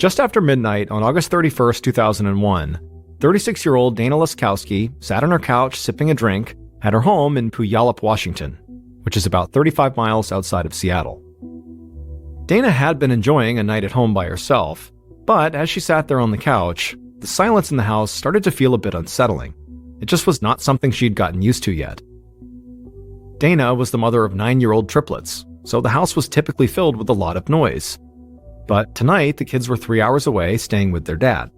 Just after midnight on August 31st, 2001, 36-year-old Dana Laskowski sat on her couch sipping a drink at her home in Puyallup, Washington, which is about 35 miles outside of Seattle. Dana had been enjoying a night at home by herself, but as she sat there on the couch, the silence in the house started to feel a bit unsettling. It just was not something she'd gotten used to yet. Dana was the mother of 9-year-old triplets, so the house was typically filled with a lot of noise. But tonight, the kids were 3 hours away staying with their dad.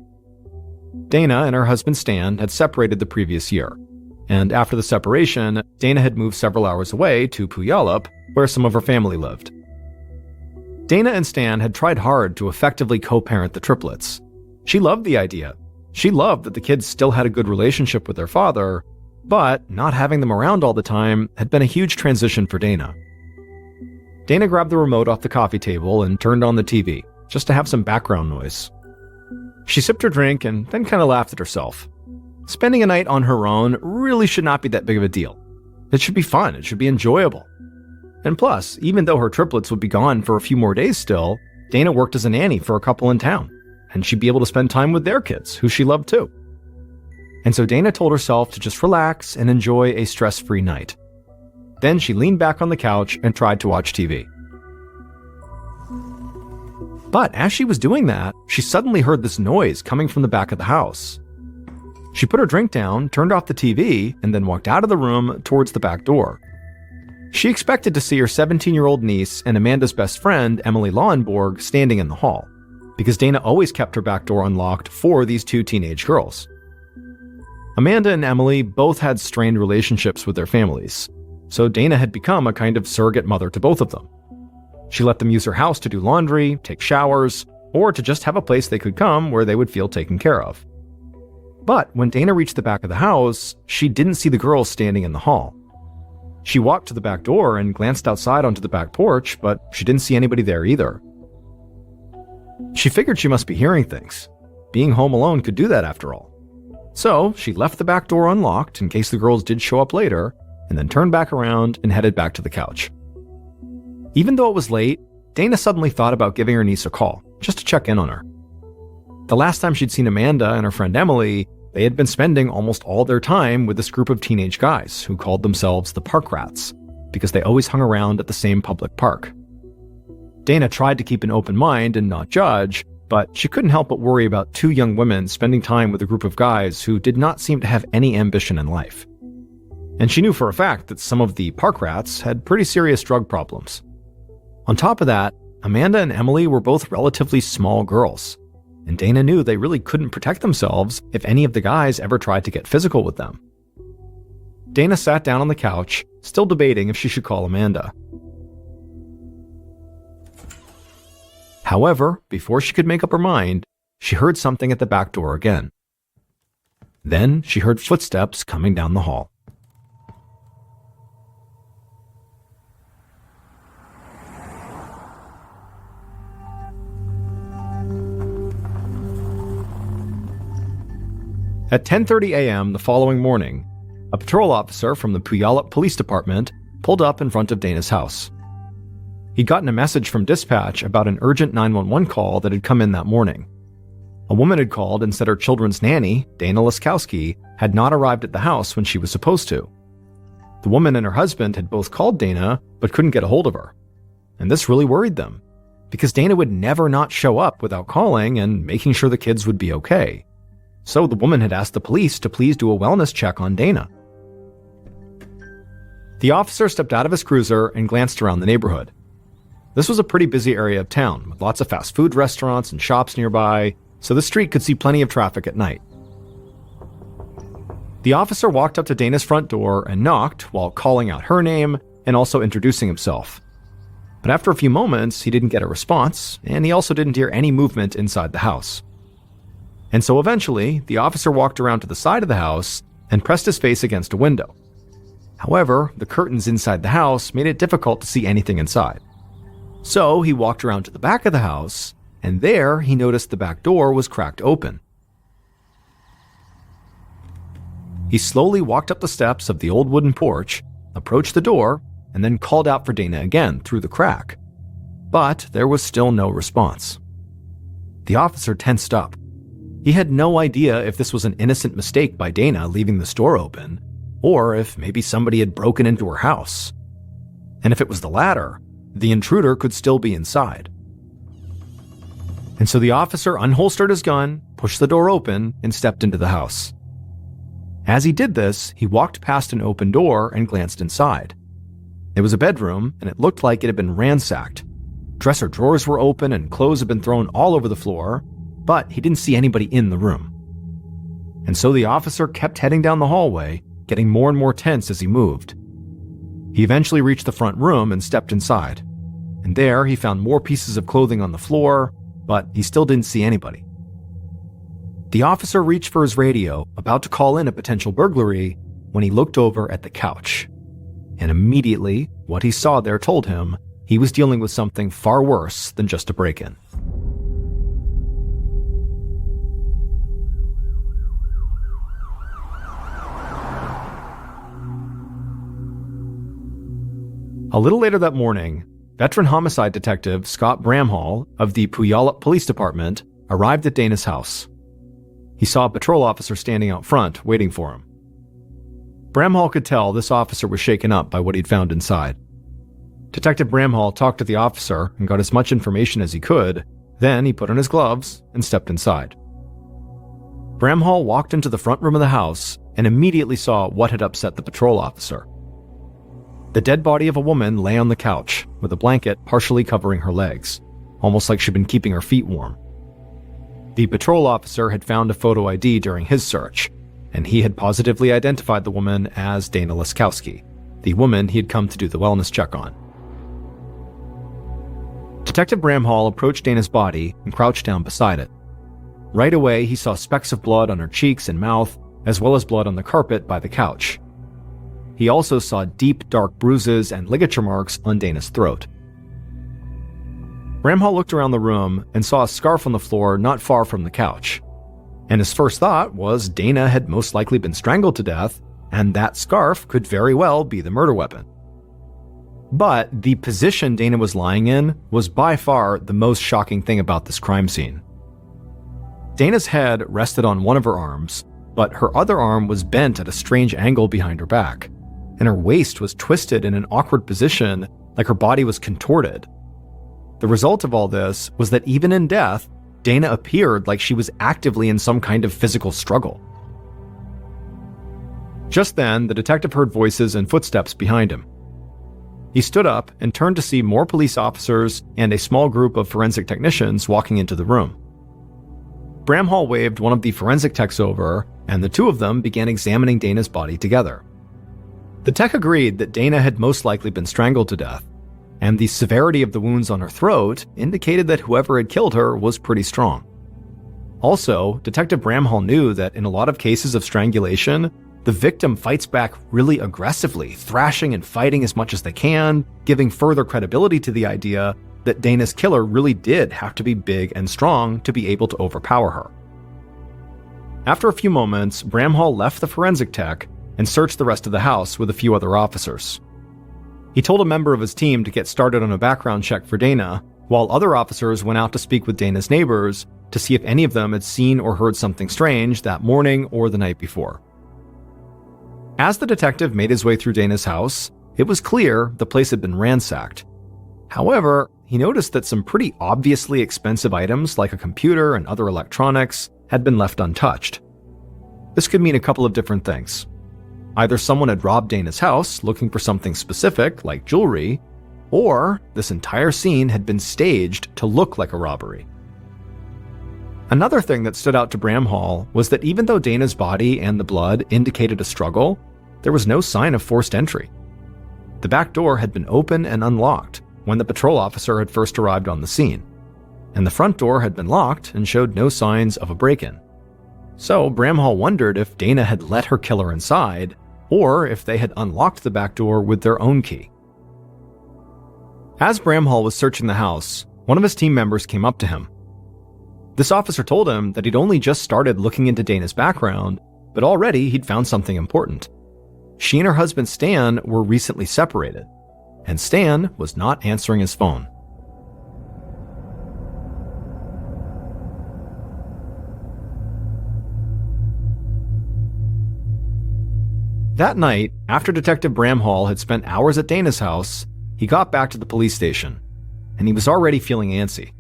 Dana and her husband Stan had separated the previous year, and after the separation, Dana had moved several hours away to Puyallup, where some of her family lived. Dana and Stan had tried hard to effectively co-parent the triplets. She loved the idea. She loved that the kids still had a good relationship with their father, but not having them around all the time had been a huge transition for Dana. Dana grabbed the remote off the coffee table and turned on the TV, just to have some background noise. She sipped her drink and then kind of laughed at herself. Spending a night on her own really should not be that big of a deal. It should be fun, it should be enjoyable. And plus, even though her triplets would be gone for a few more days still, Dana worked as a nanny for a couple in town, and she'd be able to spend time with their kids, who she loved too. And so Dana told herself to just relax and enjoy a stress-free night. Then she leaned back on the couch and tried to watch TV. But as she was doing that, she suddenly heard this noise coming from the back of the house. She put her drink down, turned off the TV, and then walked out of the room towards the back door. She expected to see her 17-year-old niece and Amanda's best friend, Emily Lauenborg, standing in the hall, because Dana always kept her back door unlocked for these two teenage girls. Amanda and Emily both had strained relationships with their families, so Dana had become a kind of surrogate mother to both of them. She let them use her house to do laundry, take showers, or to just have a place they could come where they would feel taken care of. But when Dana reached the back of the house, she didn't see the girls standing in the hall. She walked to the back door and glanced outside onto the back porch, but she didn't see anybody there either. She figured she must be hearing things. Being home alone could do that after all. So she left the back door unlocked in case the girls did show up later, and then turned back around and headed back to the couch. Even though it was late, Dana suddenly thought about giving her niece a call, just to check in on her. The last time she'd seen Amanda and her friend Emily, they had been spending almost all their time with this group of teenage guys who called themselves the Park Rats, because they always hung around at the same public park. Dana tried to keep an open mind and not judge, but she couldn't help but worry about two young women spending time with a group of guys who did not seem to have any ambition in life. And she knew for a fact that some of the Park Rats had pretty serious drug problems. On top of that, Amanda and Emily were both relatively small girls, and Dana knew they really couldn't protect themselves if any of the guys ever tried to get physical with them. Dana sat down on the couch, still debating if she should call Amanda. However, before she could make up her mind, she heard something at the back door again. Then she heard footsteps coming down the hall. At 10:30 a.m. the following morning, a patrol officer from the Puyallup Police Department pulled up in front of Dana's house. He'd gotten a message from dispatch about an urgent 911 call that had come in that morning. A woman had called and said her children's nanny, Dana Laskowski, had not arrived at the house when she was supposed to. The woman and her husband had both called Dana, but couldn't get a hold of her. And this really worried them, because Dana would never not show up without calling and making sure the kids would be okay. So the woman had asked the police to please do a wellness check on Dana. The officer stepped out of his cruiser and glanced around the neighborhood. This was a pretty busy area of town, with lots of fast food restaurants and shops nearby, so the street could see plenty of traffic at night. The officer walked up to Dana's front door and knocked while calling out her name and also introducing himself. But after a few moments, he didn't get a response, and he also didn't hear any movement inside the house. And so eventually, the officer walked around to the side of the house and pressed his face against a window. However, the curtains inside the house made it difficult to see anything inside. So he walked around to the back of the house, and there he noticed the back door was cracked open. He slowly walked up the steps of the old wooden porch, approached the door, and then called out for Dana again through the crack. But there was still no response. The officer tensed up. He had no idea if this was an innocent mistake by Dana leaving the store open, or if maybe somebody had broken into her house. And if it was the latter, the intruder could still be inside. And so the officer unholstered his gun, pushed the door open, and stepped into the house. As he did this, he walked past an open door and glanced inside. It was a bedroom, and it looked like it had been ransacked. Dresser drawers were open and clothes had been thrown all over the floor, but he didn't see anybody in the room. And so the officer kept heading down the hallway, getting more and more tense as he moved. He eventually reached the front room and stepped inside. And there he found more pieces of clothing on the floor, but he still didn't see anybody. The officer reached for his radio, about to call in a potential burglary, when he looked over at the couch. And immediately, what he saw there told him he was dealing with something far worse than just a break-in. A little later that morning, veteran homicide detective Scott Bramhall of the Puyallup Police Department arrived at Dana's house. He saw a patrol officer standing out front, waiting for him. Bramhall could tell this officer was shaken up by what he'd found inside. Detective Bramhall talked to the officer and got as much information as he could, then he put on his gloves and stepped inside. Bramhall walked into the front room of the house and immediately saw what had upset the patrol officer. The dead body of a woman lay on the couch, with a blanket partially covering her legs, almost like she'd been keeping her feet warm. The patrol officer had found a photo ID during his search, and he had positively identified the woman as Dana Laskowski, the woman he had come to do the wellness check on. Detective Bramhall approached Dana's body and crouched down beside it. Right away, he saw specks of blood on her cheeks and mouth, as well as blood on the carpet by the couch. He also saw deep, dark bruises and ligature marks on Dana's throat. Bramhall looked around the room and saw a scarf on the floor not far from the couch. And his first thought was Dana had most likely been strangled to death, and that scarf could very well be the murder weapon. But the position Dana was lying in was by far the most shocking thing about this crime scene. Dana's head rested on one of her arms, but her other arm was bent at a strange angle behind her back, and her waist was twisted in an awkward position like her body was contorted. The result of all this was that even in death, Dana appeared like she was actively in some kind of physical struggle. Just then, the detective heard voices and footsteps behind him. He stood up and turned to see more police officers and a small group of forensic technicians walking into the room. Bramhall waved one of the forensic techs over, and the two of them began examining Dana's body together. The tech agreed that Dana had most likely been strangled to death, and the severity of the wounds on her throat indicated that whoever had killed her was pretty strong. Also, Detective Bramhall knew that in a lot of cases of strangulation, the victim fights back really aggressively, thrashing and fighting as much as they can, giving further credibility to the idea that Dana's killer really did have to be big and strong to be able to overpower her. After a few moments, Bramhall left the forensic tech and searched the rest of the house with a few other officers. He told a member of his team to get started on a background check for Dana, while other officers went out to speak with Dana's neighbors to see if any of them had seen or heard something strange that morning or the night before. As the detective made his way through Dana's house, it was clear the place had been ransacked. However, he noticed that some pretty obviously expensive items like a computer and other electronics had been left untouched. This could mean a couple of different things. Either someone had robbed Dana's house looking for something specific, like jewelry, or this entire scene had been staged to look like a robbery. Another thing that stood out to Bramhall was that even though Dana's body and the blood indicated a struggle, there was no sign of forced entry. The back door had been open and unlocked when the patrol officer had first arrived on the scene, and the front door had been locked and showed no signs of a break-in. So Bramhall wondered if Dana had let her killer inside, or if they had unlocked the back door with their own key. As Bramhall was searching the house, one of his team members came up to him. This officer told him that he'd only just started looking into Dana's background, but already he'd found something important. She and her husband Stan were recently separated, and Stan was not answering his phone. That night, after Detective Bramhall had spent hours at Dana's house, he got back to the police station, and he was already feeling antsy.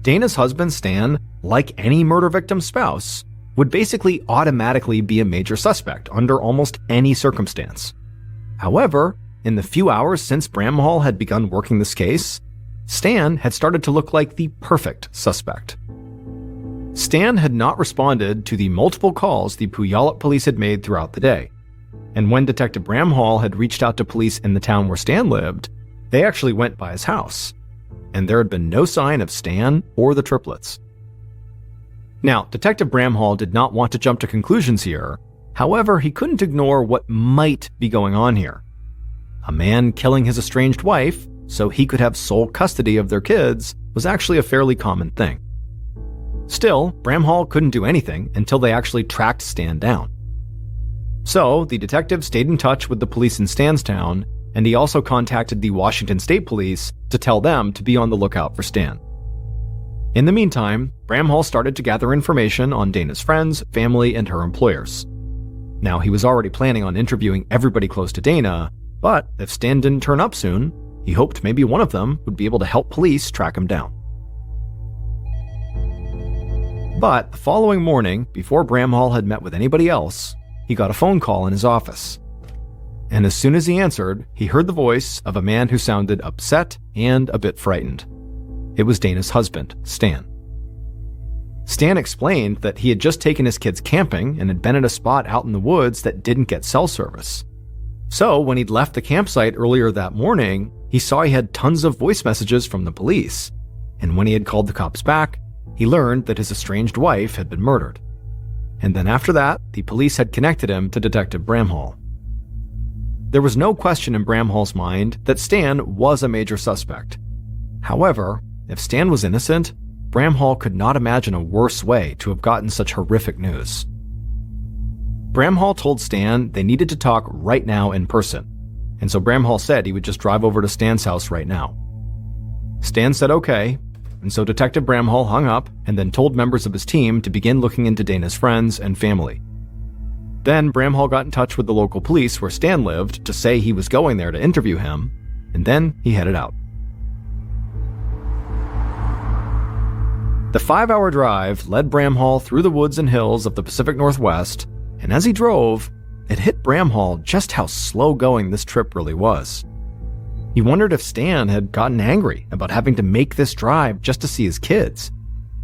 Dana's husband, Stan, like any murder victim's spouse, would basically automatically be a major suspect under almost any circumstance. However, in the few hours since Bramhall had begun working this case, Stan had started to look like the perfect suspect. Stan had not responded to the multiple calls the Puyallup police had made throughout the day, and when Detective Bramhall had reached out to police in the town where Stan lived, they actually went by his house, and there had been no sign of Stan or the triplets. Now, Detective Bramhall did not want to jump to conclusions here. However, he couldn't ignore what might be going on here. A man killing his estranged wife so he could have sole custody of their kids was actually a fairly common thing. Still, Bramhall couldn't do anything until they actually tracked Stan down. So, the detective stayed in touch with the police in Stanstown, and he also contacted the Washington State Police to tell them to be on the lookout for Stan. In the meantime, Bramhall started to gather information on Dana's friends, family, and her employers. Now, he was already planning on interviewing everybody close to Dana, but if Stan didn't turn up soon, he hoped maybe one of them would be able to help police track him down. But the following morning, before Bramhall had met with anybody else, he got a phone call in his office. And as soon as he answered, he heard the voice of a man who sounded upset and a bit frightened. It was Dana's husband, Stan. Stan explained that he had just taken his kids camping and had been at a spot out in the woods that didn't get cell service. So when he'd left the campsite earlier that morning, he saw he had tons of voice messages from the police. And when he had called the cops back, he learned that his estranged wife had been murdered. And then after that, the police had connected him to Detective Bramhall. There was no question in Bramhall's mind that Stan was a major suspect. However, if Stan was innocent, Bramhall could not imagine a worse way to have gotten such horrific news. Bramhall told Stan they needed to talk right now in person, and so Bramhall said he would just drive over to Stan's house right now. Stan said okay, and so Detective Bramhall hung up and then told members of his team to begin looking into Dana's friends and family. Then Bramhall got in touch with the local police where Stan lived to say he was going there to interview him, and then he headed out. The 5-hour drive led Bramhall through the woods and hills of the Pacific Northwest, and as he drove, it hit Bramhall just how slow-going this trip really was. He wondered if Stan had gotten angry about having to make this drive just to see his kids.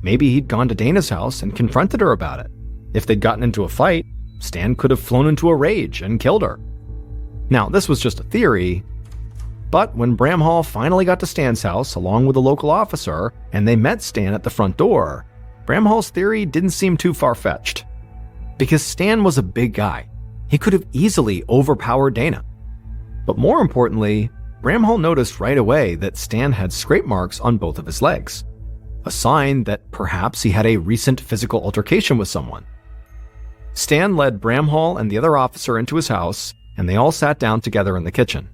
Maybe he'd gone to Dana's house and confronted her about it. If they'd gotten into a fight, Stan could have flown into a rage and killed her. Now, this was just a theory, but when Bramhall finally got to Stan's house along with a local officer and they met Stan at the front door, Bramhall's theory didn't seem too far-fetched. Because Stan was a big guy. He could have easily overpowered Dana. But more importantly, Bramhall noticed right away that Stan had scrape marks on both of his legs, a sign that perhaps he had a recent physical altercation with someone. Stan led Bramhall and the other officer into his house, and they all sat down together in the kitchen.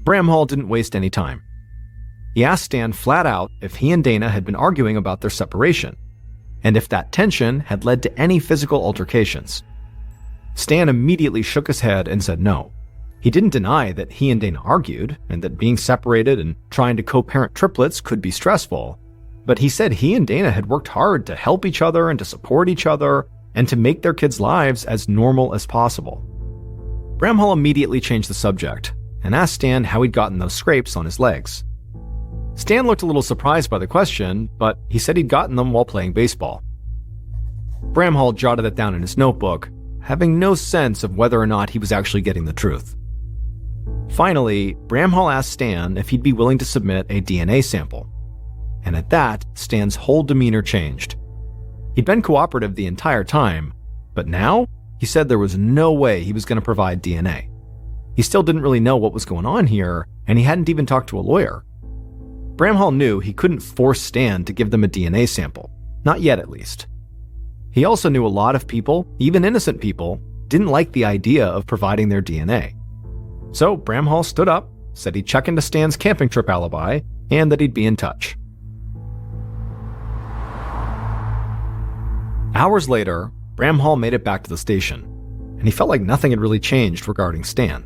Bramhall didn't waste any time. He asked Stan flat out if he and Dana had been arguing about their separation, and if that tension had led to any physical altercations. Stan immediately shook his head and said no. He didn't deny that he and Dana argued, and that being separated and trying to co-parent triplets could be stressful, but he said he and Dana had worked hard to help each other and to support each other, and to make their kids' lives as normal as possible. Bramhall immediately changed the subject, and asked Stan how he'd gotten those scrapes on his legs. Stan looked a little surprised by the question, but he said he'd gotten them while playing baseball. Bramhall jotted it down in his notebook, having no sense of whether or not he was actually getting the truth. Finally, Bramhall asked Stan if he'd be willing to submit a DNA sample. And at that, Stan's whole demeanor changed. He'd been cooperative the entire time, but now, he said there was no way he was going to provide DNA. He still didn't really know what was going on here, and he hadn't even talked to a lawyer. Bramhall knew he couldn't force Stan to give them a DNA sample, not yet at least. He also knew a lot of people, even innocent people, didn't like the idea of providing their DNA. So Bramhall stood up, said he'd check into Stan's camping trip alibi, and that he'd be in touch. Hours later, Bramhall made it back to the station, and he felt like nothing had really changed regarding Stan.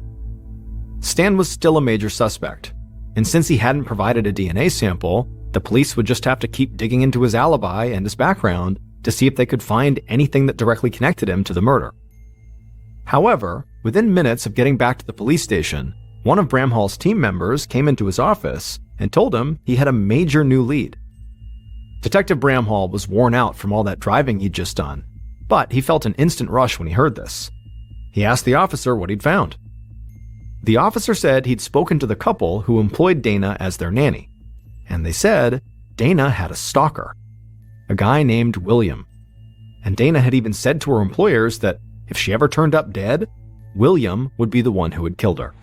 Stan was still a major suspect, and since he hadn't provided a DNA sample, the police would just have to keep digging into his alibi and his background to see if they could find anything that directly connected him to the murder. However, within minutes of getting back to the police station, one of Bramhall's team members came into his office and told him he had a major new lead. Detective Bramhall was worn out from all that driving he'd just done, but he felt an instant rush when he heard this. He asked the officer what he'd found. The officer said he'd spoken to the couple who employed Dana as their nanny, and they said Dana had a stalker, a guy named William. And Dana had even said to her employers that if she ever turned up dead, William would be the one who had killed her.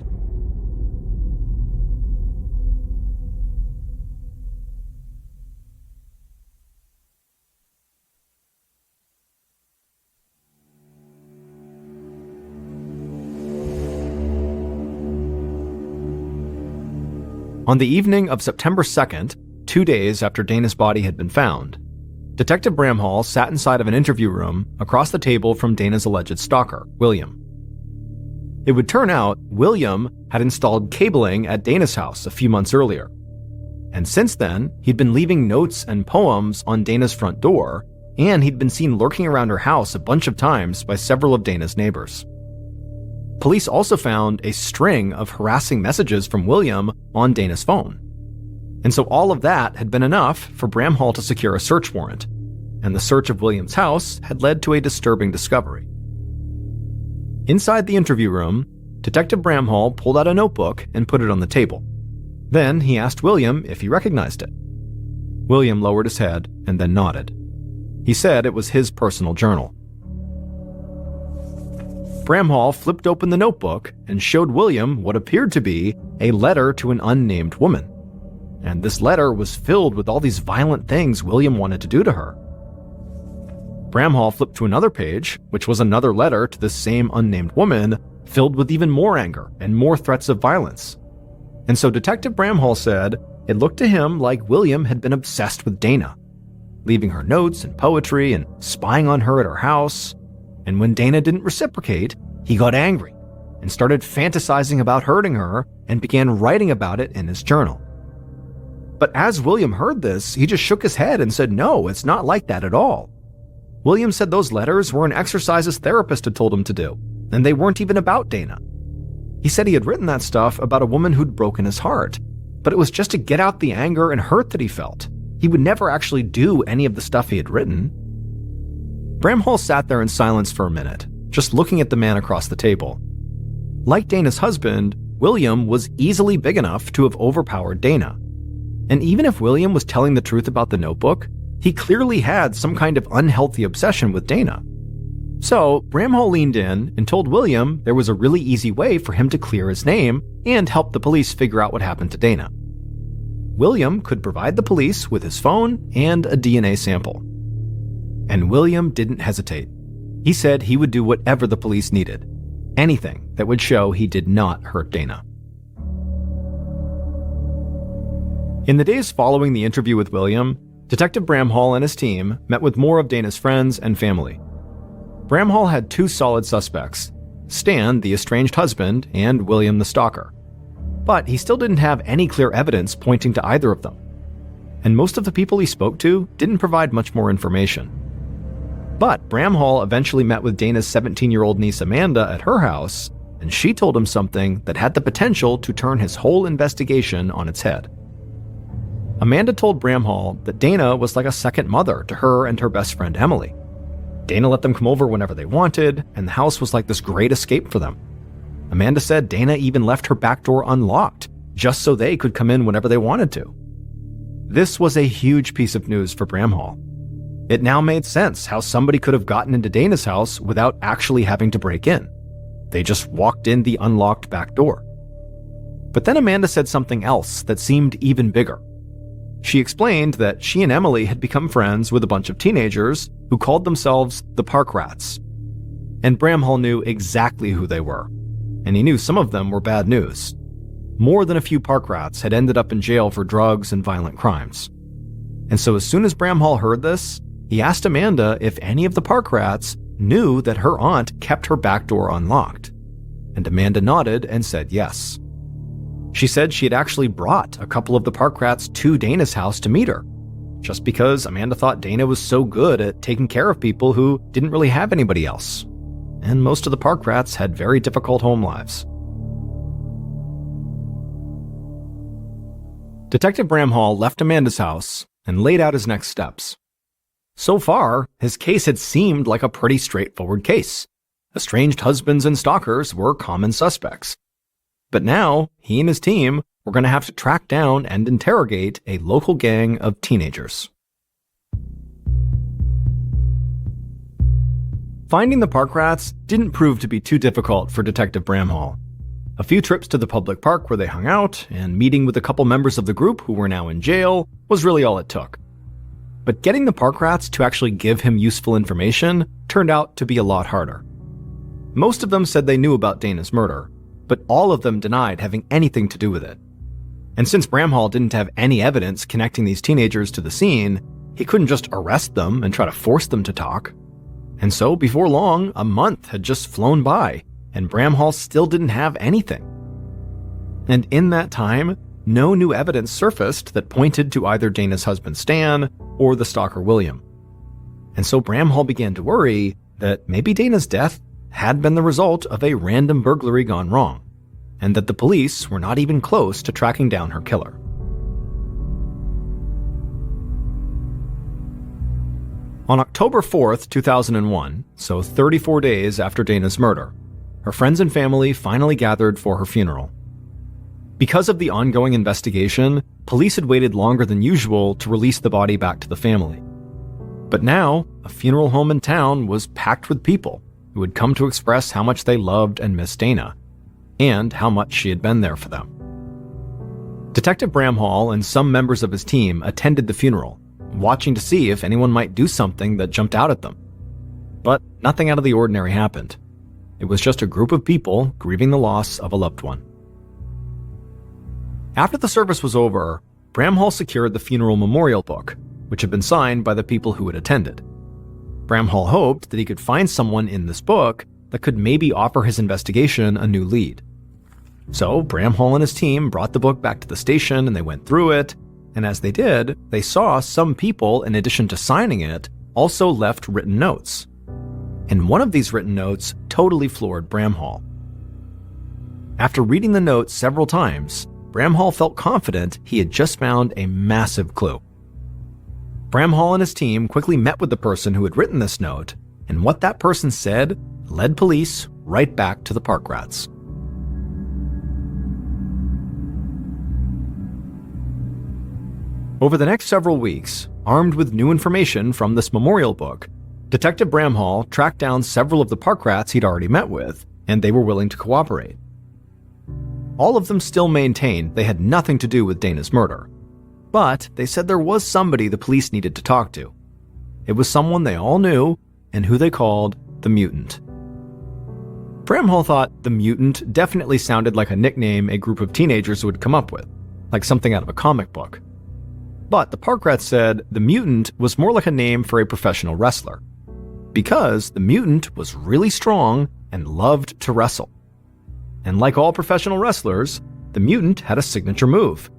On the evening of September 2nd, 2 days after Dana's body had been found, Detective Bramhall sat inside of an interview room across the table from Dana's alleged stalker, William. It would turn out William had installed cabling at Dana's house a few months earlier, and since then, he'd been leaving notes and poems on Dana's front door, and he'd been seen lurking around her house a bunch of times by several of Dana's neighbors. Police also found a string of harassing messages from William on Dana's phone. And so all of that had been enough for Bramhall to secure a search warrant, and the search of William's house had led to a disturbing discovery. Inside the interview room, Detective Bramhall pulled out a notebook and put it on the table. Then he asked William if he recognized it. William lowered his head and then nodded. He said it was his personal journal. Bramhall flipped open the notebook and showed William what appeared to be a letter to an unnamed woman. And this letter was filled with all these violent things William wanted to do to her. Bramhall flipped to another page, which was another letter to this same unnamed woman, filled with even more anger and more threats of violence. And so Detective Bramhall said it looked to him like William had been obsessed with Dana, leaving her notes and poetry and spying on her at her house. And when Dana didn't reciprocate, he got angry and started fantasizing about hurting her and began writing about it in his journal. But as William heard this, he just shook his head and said, no, it's not like that at all. William said those letters were an exercise his therapist had told him to do, and they weren't even about Dana. He said he had written that stuff about a woman who'd broken his heart, but it was just to get out the anger and hurt that he felt. He would never actually do any of the stuff he had written. Bramhall sat there in silence for a minute, just looking at the man across the table. Like Dana's husband, William was easily big enough to have overpowered Dana. And even if William was telling the truth about the notebook, he clearly had some kind of unhealthy obsession with Dana. So Bramhall leaned in and told William there was a really easy way for him to clear his name and help the police figure out what happened to Dana. William could provide the police with his phone and a DNA sample. And William didn't hesitate. He said he would do whatever the police needed, anything that would show he did not hurt Dana. In the days following the interview with William, Detective Bramhall and his team met with more of Dana's friends and family. Bramhall had two solid suspects, Stan, the estranged husband, and William the stalker. But he still didn't have any clear evidence pointing to either of them. And most of the people he spoke to didn't provide much more information. But Bramhall eventually met with Dana's 17-year-old niece Amanda at her house, and she told him something that had the potential to turn his whole investigation on its head. Amanda told Bramhall that Dana was like a second mother to her and her best friend Emily. Dana let them come over whenever they wanted, and the house was like this great escape for them. Amanda said Dana even left her back door unlocked, just so they could come in whenever they wanted to. This was a huge piece of news for Bramhall. It now made sense how somebody could have gotten into Dana's house without actually having to break in. They just walked in the unlocked back door. But then Amanda said something else that seemed even bigger. She explained that she and Emily had become friends with a bunch of teenagers who called themselves the Park Rats. And Bramhall knew exactly who they were, and he knew some of them were bad news. More than a few Park Rats had ended up in jail for drugs and violent crimes. And so as soon as Bramhall heard this, he asked Amanda if any of the Park Rats knew that her aunt kept her back door unlocked, and Amanda nodded and said yes. She said she had actually brought a couple of the park rats to Dana's house to meet her, just because Amanda thought Dana was so good at taking care of people who didn't really have anybody else, and most of the park rats had very difficult home lives. Detective Bramhall left Amanda's house and laid out his next steps. So far, his case had seemed like a pretty straightforward case. Estranged husbands and stalkers were common suspects. But now, he and his team were going to have to track down and interrogate a local gang of teenagers. Finding the park rats didn't prove to be too difficult for Detective Bramhall. A few trips to the public park where they hung out and meeting with a couple members of the group who were now in jail was really all it took. But getting the park rats to actually give him useful information turned out to be a lot harder. Most of them said they knew about Dana's murder, but all of them denied having anything to do with it. And since Bramhall didn't have any evidence connecting these teenagers to the scene, he couldn't just arrest them and try to force them to talk. And so, before long, a month had just flown by, and Bramhall still didn't have anything. And in that time, no new evidence surfaced that pointed to either Dana's husband Stan or the stalker William. And so Bramhall began to worry that maybe Dana's death had been the result of a random burglary gone wrong, and that the police were not even close to tracking down her killer. On October 4th, 2001, so 34 days after Dana's murder, her friends and family finally gathered for her funeral. Because of the ongoing investigation, police had waited longer than usual to release the body back to the family. But now, a funeral home in town was packed with people who had come to express how much they loved and missed Dana, and how much she had been there for them. Detective Bramhall and some members of his team attended the funeral, watching to see if anyone might do something that jumped out at them. But nothing out of the ordinary happened. It was just a group of people grieving the loss of a loved one. After the service was over, Bramhall secured the funeral memorial book, which had been signed by the people who had attended. Bramhall hoped that he could find someone in this book that could maybe offer his investigation a new lead. So Bramhall and his team brought the book back to the station and they went through it, and as they did, they saw some people, in addition to signing it, also left written notes. And one of these written notes totally floored Bramhall. After reading the notes several times, Bramhall felt confident he had just found a massive clue. Bramhall and his team quickly met with the person who had written this note, and what that person said led police right back to the park rats. Over the next several weeks, armed with new information from this memorial book, Detective Bramhall tracked down several of the park rats he'd already met with, and they were willing to cooperate. All of them still maintained they had nothing to do with Dana's murder, but they said there was somebody the police needed to talk to. It was someone they all knew and who they called the Mutant. Bramhall thought the Mutant definitely sounded like a nickname a group of teenagers would come up with, like something out of a comic book. But the park rats said the Mutant was more like a name for a professional wrestler, because the Mutant was really strong and loved to wrestle. And like all professional wrestlers, the Mutant had a signature move: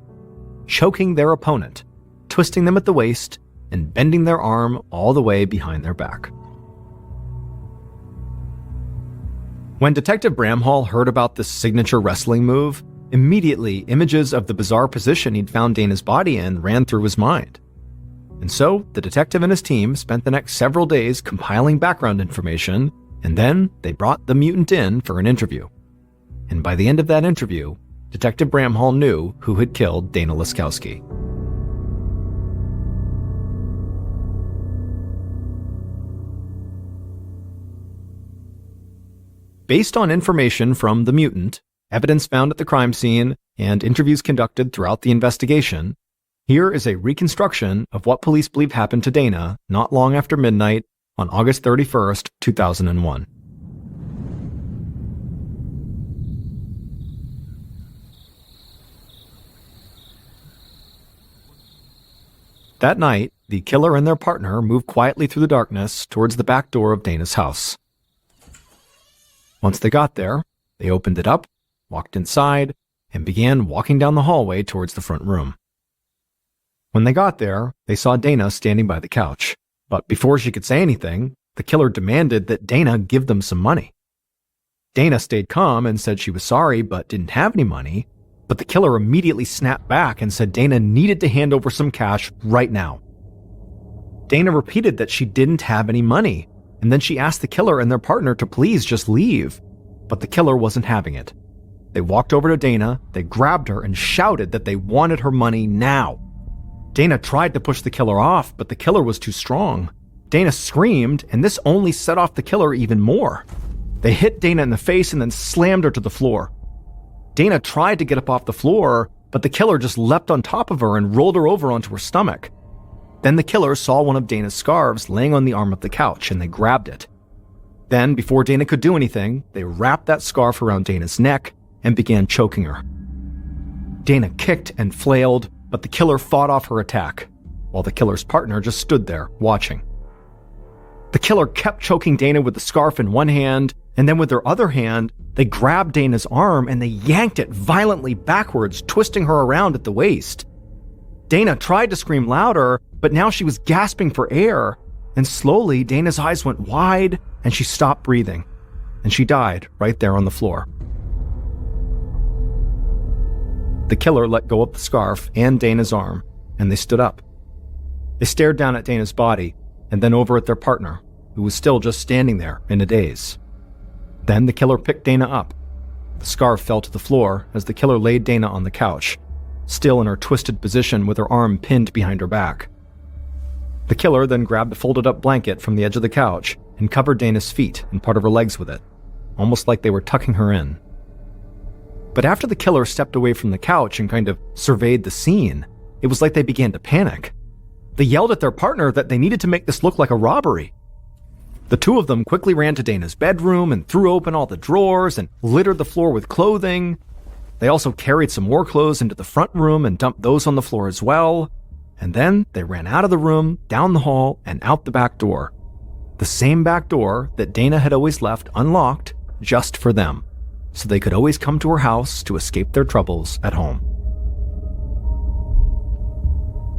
choking their opponent, twisting them at the waist, and bending their arm all the way behind their back. When Detective Bramhall heard about this signature wrestling move, immediately images of the bizarre position he'd found Dana's body in ran through his mind. And so, the detective and his team spent the next several days compiling background information, and then they brought the Mutant in for an interview. And by the end of that interview, Detective Bramhall knew who had killed Dana Laskowski. Based on information from the Mutant, evidence found at the crime scene, and interviews conducted throughout the investigation, here is a reconstruction of what police believe happened to Dana not long after midnight on August 31st, 2001. That night, the killer and their partner moved quietly through the darkness towards the back door of Dana's house. Once they got there, they opened it up, walked inside, and began walking down the hallway towards the front room. When they got there, they saw Dana standing by the couch, but before she could say anything, the killer demanded that Dana give them some money. Dana stayed calm and said she was sorry but didn't have any money, but the killer immediately snapped back and said Dana needed to hand over some cash right now. Dana repeated that she didn't have any money, and then she asked the killer and their partner to please just leave, but the killer wasn't having it. They walked over to Dana, they grabbed her and shouted that they wanted her money now. Dana tried to push the killer off, but the killer was too strong. Dana screamed, and this only set off the killer even more. They hit Dana in the face and then slammed her to the floor. Dana tried to get up off the floor, but the killer just leapt on top of her and rolled her over onto her stomach. Then the killer saw one of Dana's scarves laying on the arm of the couch, and they grabbed it. Then, before Dana could do anything, they wrapped that scarf around Dana's neck and began choking her. Dana kicked and flailed, but the killer fought off her attack, while the killer's partner just stood there, watching. The killer kept choking Dana with the scarf in one hand, and then with their other hand, they grabbed Dana's arm and they yanked it violently backwards, twisting her around at the waist. Dana tried to scream louder, but now she was gasping for air, and slowly Dana's eyes went wide and she stopped breathing, and she died right there on the floor. The killer let go of the scarf and Dana's arm, and they stood up. They stared down at Dana's body, and then over at their partner, who was still just standing there in a daze. Then the killer picked Dana up. The scarf fell to the floor as the killer laid Dana on the couch, still in her twisted position with her arm pinned behind her back. The killer then grabbed a folded-up blanket from the edge of the couch and covered Dana's feet and part of her legs with it, almost like they were tucking her in. But after the killer stepped away from the couch and kind of surveyed the scene, it was like they began to panic. They yelled at their partner that they needed to make this look like a robbery. The two of them quickly ran to Dana's bedroom and threw open all the drawers and littered the floor with clothing. They also carried some more clothes into the front room and dumped those on the floor as well. And then they ran out of the room, down the hall, and out the back door. The same back door that Dana had always left unlocked just for them, so they could always come to her house to escape their troubles at home.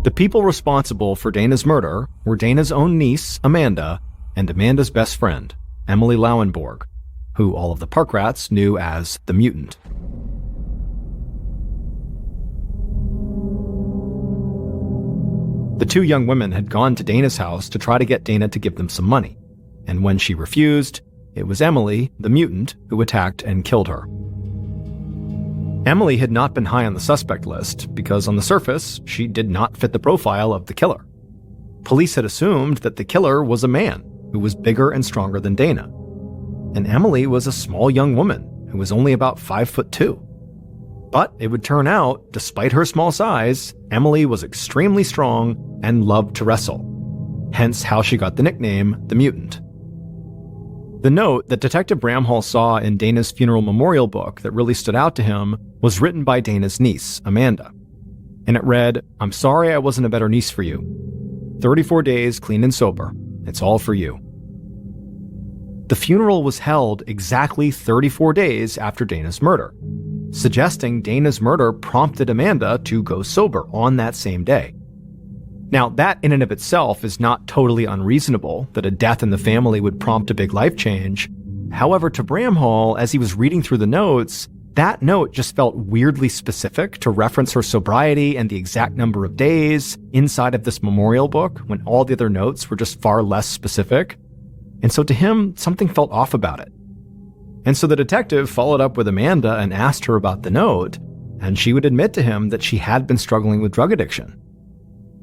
The people responsible for Dana's murder were Dana's own niece, Amanda, and Amanda's best friend, Emily Lauenborg, who all of the park rats knew as the mutant. The two young women had gone to Dana's house to try to get Dana to give them some money, and when she refused, it was Emily, the mutant, who attacked and killed her. Emily had not been high on the suspect list because on the surface, she did not fit the profile of the killer. Police had assumed that the killer was a man who was bigger and stronger than Dana, and Emily was a small young woman who was only about 5'2". But it would turn out, despite her small size, Emily was extremely strong and loved to wrestle, hence how she got the nickname the Mutant. The note that Detective Bramhall saw in Dana's funeral memorial book that really stood out to him was written by Dana's niece, Amanda. And it read, "I'm sorry I wasn't a better niece for you. 34 days clean and sober. It's all for you." The funeral was held exactly 34 days after Dana's murder, suggesting Dana's murder prompted Amanda to go sober on that same day. Now, that in and of itself is not totally unreasonable that a death in the family would prompt a big life change. However, to Bramhall, as he was reading through the notes, that note just felt weirdly specific to reference her sobriety and the exact number of days inside of this memorial book when all the other notes were just far less specific. And so to him, something felt off about it. And so the detective followed up with Amanda and asked her about the note, and she would admit to him that she had been struggling with drug addiction.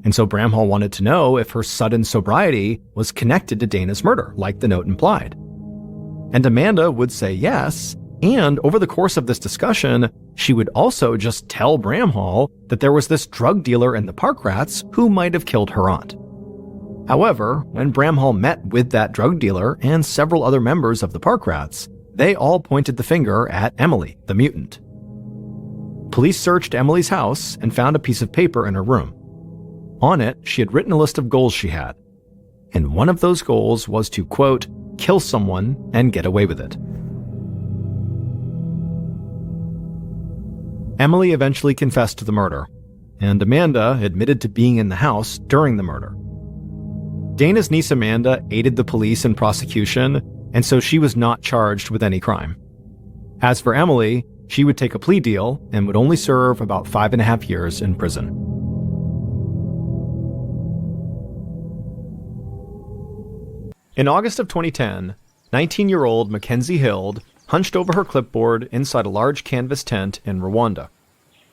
And so Bramhall wanted to know if her sudden sobriety was connected to Dana's murder, like the note implied. And Amanda would say yes, and over the course of this discussion, she would also just tell Bramhall that there was this drug dealer in the park rats who might have killed her aunt. However, when Bramhall met with that drug dealer and several other members of the park rats, they all pointed the finger at Emily, the mutant. Police searched Emily's house and found a piece of paper in her room. On it, she had written a list of goals she had. And one of those goals was to, quote, kill someone and get away with it. Emily eventually confessed to the murder, and Amanda admitted to being in the house during the murder. Dana's niece Amanda aided the police in prosecution, and so she was not charged with any crime. As for Emily, she would take a plea deal and would only serve about 5.5 years in prison. In August of 2010, 19-year-old Mackenzie Hild hunched over her clipboard inside a large canvas tent in Rwanda.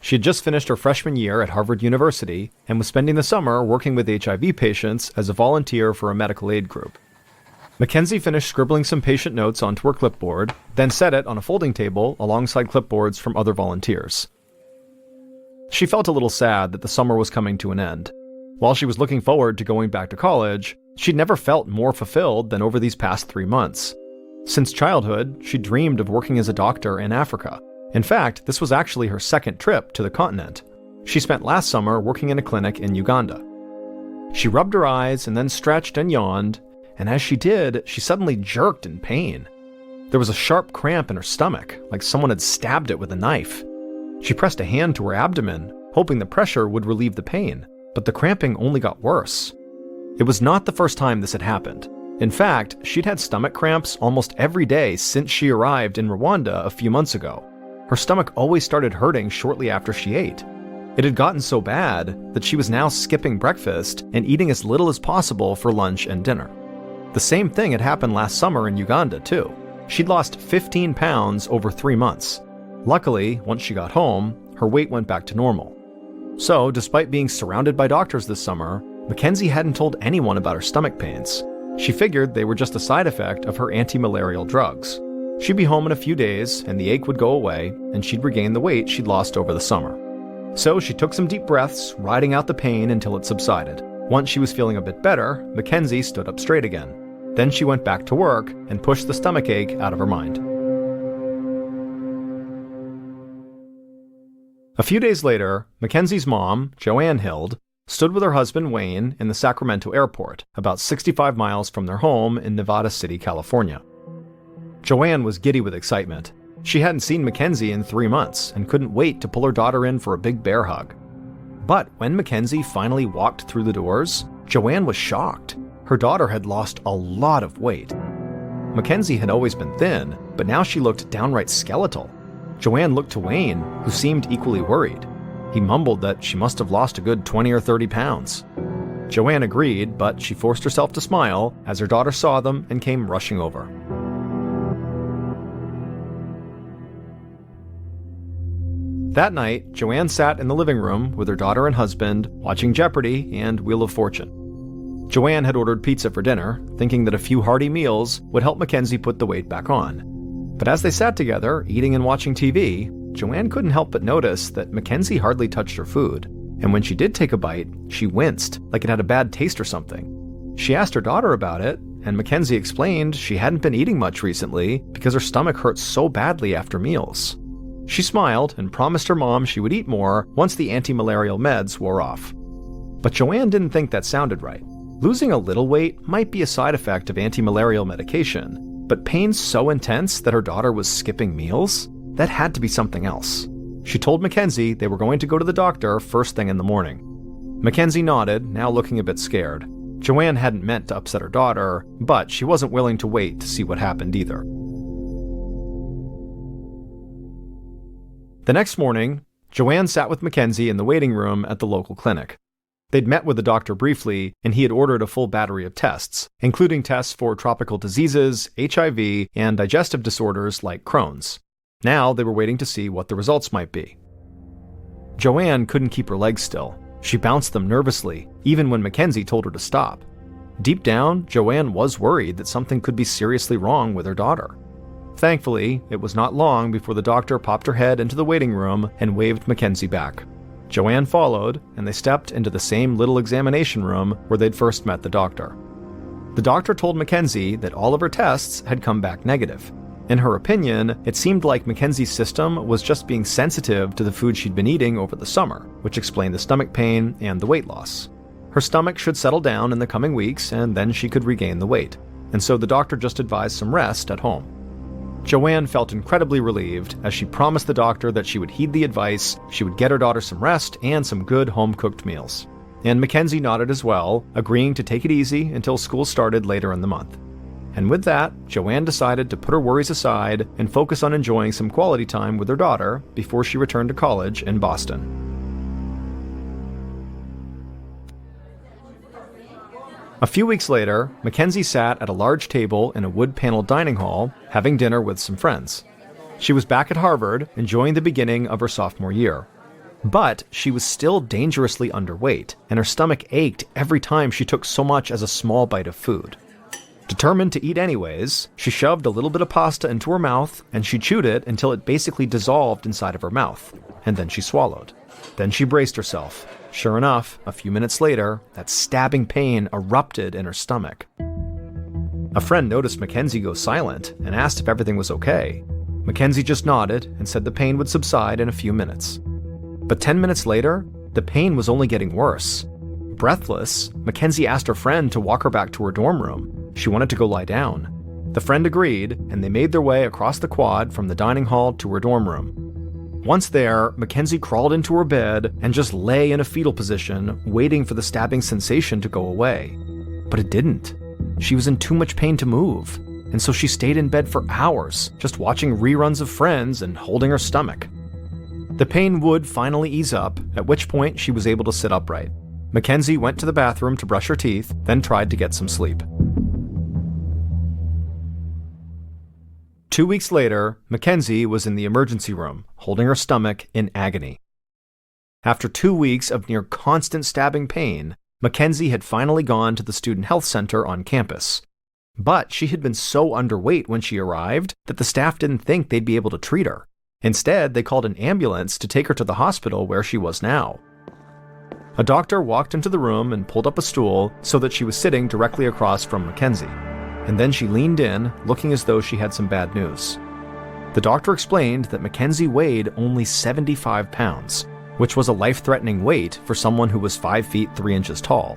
She had just finished her freshman year at Harvard University and was spending the summer working with HIV patients as a volunteer for a medical aid group. Mackenzie finished scribbling some patient notes onto her clipboard, then set it on a folding table alongside clipboards from other volunteers. She felt a little sad that the summer was coming to an end. While she was looking forward to going back to college, she'd never felt more fulfilled than over these past 3 months. Since childhood, she dreamed of working as a doctor in Africa. In fact, this was actually her second trip to the continent. She spent last summer working in a clinic in Uganda. She rubbed her eyes and then stretched and yawned, and as she did, she suddenly jerked in pain. There was a sharp cramp in her stomach, like someone had stabbed it with a knife. She pressed a hand to her abdomen, hoping the pressure would relieve the pain, but the cramping only got worse. It was not the first time this had happened. In fact, she'd had stomach cramps almost every day since she arrived in Rwanda a few months ago. Her stomach always started hurting shortly after she ate. It had gotten so bad that she was now skipping breakfast and eating as little as possible for lunch and dinner. The same thing had happened last summer in Uganda, too. She'd lost 15 pounds over 3 months. Luckily, once she got home, her weight went back to normal. So, despite being surrounded by doctors this summer, Mackenzie hadn't told anyone about her stomach pains. She figured they were just a side effect of her anti-malarial drugs. She'd be home in a few days, and the ache would go away, and she'd regain the weight she'd lost over the summer. So she took some deep breaths, riding out the pain until it subsided. Once she was feeling a bit better, Mackenzie stood up straight again. Then she went back to work and pushed the stomachache out of her mind. A few days later, Mackenzie's mom, Joanne Hild, stood with her husband Wayne in the Sacramento airport, about 65 miles from their home in Nevada City, California. Joanne was giddy with excitement. She hadn't seen Mackenzie in 3 months and couldn't wait to pull her daughter in for a big bear hug. But when Mackenzie finally walked through the doors, Joanne was shocked. Her daughter had lost a lot of weight. Mackenzie had always been thin, but now she looked downright skeletal. Joanne looked to Wayne, who seemed equally worried. He mumbled that she must have lost a good 20 or 30 pounds. Joanne agreed, but she forced herself to smile as her daughter saw them and came rushing over. That night, Joanne sat in the living room with her daughter and husband, watching Jeopardy and Wheel of Fortune. Joanne had ordered pizza for dinner, thinking that a few hearty meals would help Mackenzie put the weight back on. But as they sat together, eating and watching TV, Joanne couldn't help but notice that Mackenzie hardly touched her food. And when she did take a bite, she winced, like it had a bad taste or something. She asked her daughter about it, and Mackenzie explained she hadn't been eating much recently because her stomach hurt so badly after meals. She smiled and promised her mom she would eat more once the anti-malarial meds wore off. But Joanne didn't think that sounded right. Losing a little weight might be a side effect of anti-malarial medication, but pain so intense that her daughter was skipping meals? That had to be something else. She told Mackenzie they were going to go to the doctor first thing in the morning. Mackenzie nodded, now looking a bit scared. Joanne hadn't meant to upset her daughter, but she wasn't willing to wait to see what happened either. The next morning, Joanne sat with Mackenzie in the waiting room at the local clinic. They'd met with the doctor briefly, and he had ordered a full battery of tests, including tests for tropical diseases, HIV, and digestive disorders like Crohn's. Now they were waiting to see what the results might be. Joanne couldn't keep her legs still. She bounced them nervously, even when Mackenzie told her to stop. Deep down, Joanne was worried that something could be seriously wrong with her daughter. Thankfully, it was not long before the doctor popped her head into the waiting room and waved Mackenzie back. Joanne followed, and they stepped into the same little examination room where they'd first met the doctor. The doctor told Mackenzie that all of her tests had come back negative. In her opinion, it seemed like Mackenzie's system was just being sensitive to the food she'd been eating over the summer, which explained the stomach pain and the weight loss. Her stomach should settle down in the coming weeks, and then she could regain the weight. And so the doctor just advised some rest at home. Joanne felt incredibly relieved as she promised the doctor that she would heed the advice, she would get her daughter some rest and some good home-cooked meals. And Mackenzie nodded as well, agreeing to take it easy until school started later in the month. And with that, Joanne decided to put her worries aside and focus on enjoying some quality time with her daughter before she returned to college in Boston. A few weeks later, Mackenzie sat at a large table in a wood-paneled dining hall, having dinner with some friends. She was back at Harvard, enjoying the beginning of her sophomore year. But she was still dangerously underweight, and her stomach ached every time she took so much as a small bite of food. Determined to eat anyways, she shoved a little bit of pasta into her mouth, and she chewed it until it basically dissolved inside of her mouth, and then she swallowed. Then she braced herself. Sure enough, a few minutes later, that stabbing pain erupted in her stomach. A friend noticed Mackenzie go silent and asked if everything was okay. Mackenzie just nodded and said the pain would subside in a few minutes. But 10 minutes later, the pain was only getting worse. Breathless, Mackenzie asked her friend to walk her back to her dorm room. She wanted to go lie down. The friend agreed, and they made their way across the quad from the dining hall to her dorm room. Once there, Mackenzie crawled into her bed and just lay in a fetal position, waiting for the stabbing sensation to go away. But it didn't. She was in too much pain to move, and so she stayed in bed for hours, just watching reruns of Friends and holding her stomach. The pain would finally ease up, at which point she was able to sit upright. Mackenzie went to the bathroom to brush her teeth, then tried to get some sleep. 2 weeks later, Mackenzie was in the emergency room, holding her stomach in agony. After 2 weeks of near constant stabbing pain, Mackenzie had finally gone to the student health center on campus. But she had been so underweight when she arrived that the staff didn't think they'd be able to treat her. Instead, they called an ambulance to take her to the hospital where she was now. A doctor walked into the room and pulled up a stool so that she was sitting directly across from Mackenzie. And then she leaned in, looking as though she had some bad news. The doctor explained that Mackenzie weighed only 75 pounds, which was a life-threatening weight for someone who was 5 feet 3 inches tall.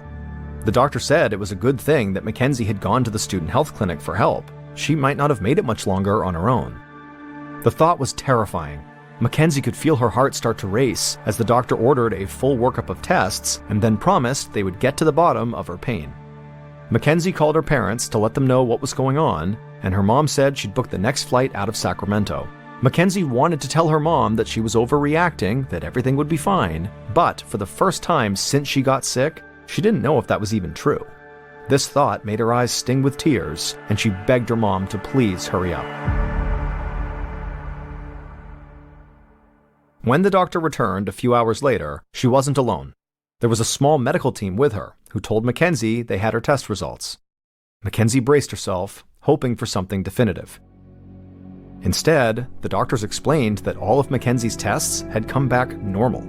The doctor said it was a good thing that Mackenzie had gone to the student health clinic for help. She might not have made it much longer on her own. The thought was terrifying. Mackenzie could feel her heart start to race as the doctor ordered a full workup of tests and then promised they would get to the bottom of her pain. Mackenzie called her parents to let them know what was going on, and her mom said she'd booked the next flight out of Sacramento. Mackenzie wanted to tell her mom that she was overreacting, that everything would be fine, but for the first time since she got sick, she didn't know if that was even true. This thought made her eyes sting with tears, and she begged her mom to please hurry up. When the doctor returned a few hours later, she wasn't alone. There was a small medical team with her, who told Mackenzie they had her test results. Mackenzie braced herself, hoping for something definitive. Instead, the doctors explained that all of Mackenzie's tests had come back normal.